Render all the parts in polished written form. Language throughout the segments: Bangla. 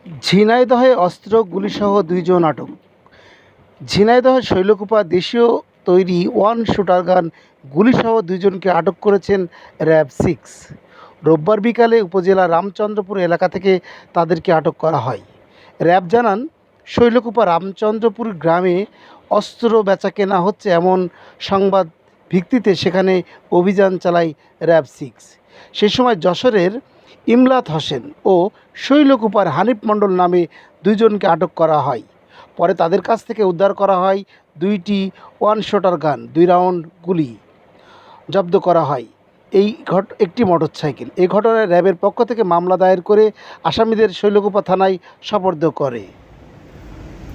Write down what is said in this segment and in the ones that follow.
ঝিনাইদহে অস্ত্র গুলিসহ ২ জন আটক। ঝিনাইদহের শৈলকুপা দেশীয় তৈরি ওয়ান শুটার গান গুলিসহ ২ জনকে আটক করেছেন র্যাব-6। রোববার বিকালে উপজেলার রামচন্দ্রপুর এলাকা থেকে তাদেরকে আটক করা হয়। র্যাব জানান, শৈলকুপা রামচন্দ্রপুর গ্রামে অস্ত্র বেচাকেনা হচ্ছে এমন সংবাদ ভিত্তিতে সেখানে অভিযান চালায় র্যাব-6। সে সময় যশোরের ইমলাত হোসেন ও শৈলকুপার হানিফ মণ্ডল নামে ২ জনকে আটক করা হয়। পরে তাদের কাছ থেকে উদ্ধার করা হয় ২টি ওয়ান শুটার গান, ২ রাউন্ড গুলি জব্দ করা হয় একটি মোটরসাইকেল। এই ঘটনায় র্যাবের পক্ষ থেকে মামলা দায়ের করে আসামিদের শৈলকুপা থানায় সোপর্দ করে।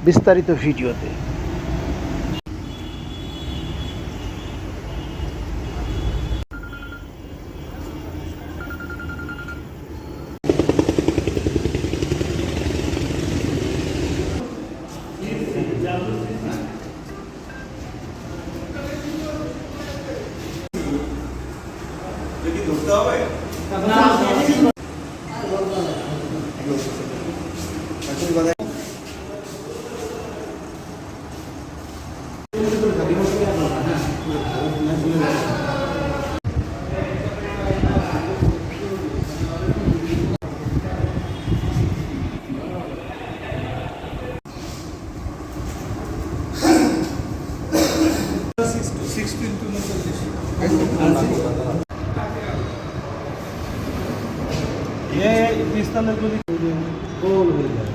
বিস্তারিত ভিডিওতে। ধরতে হবে পিস্তলের গুলি গোল হয়ে যায়।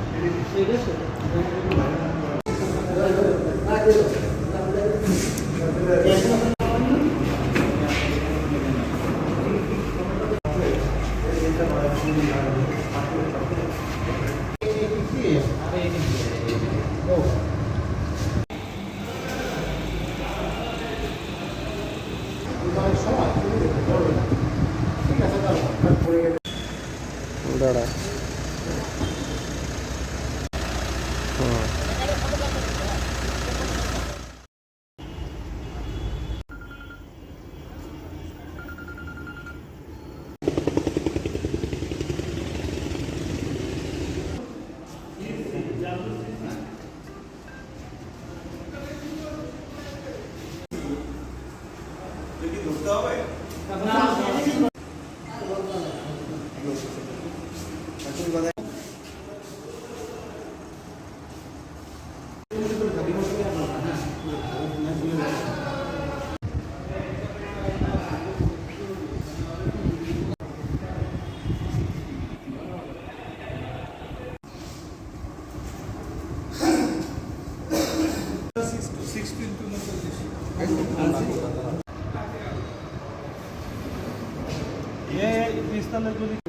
দাঁড়া ধরতে হবে পিস্তলের গুলি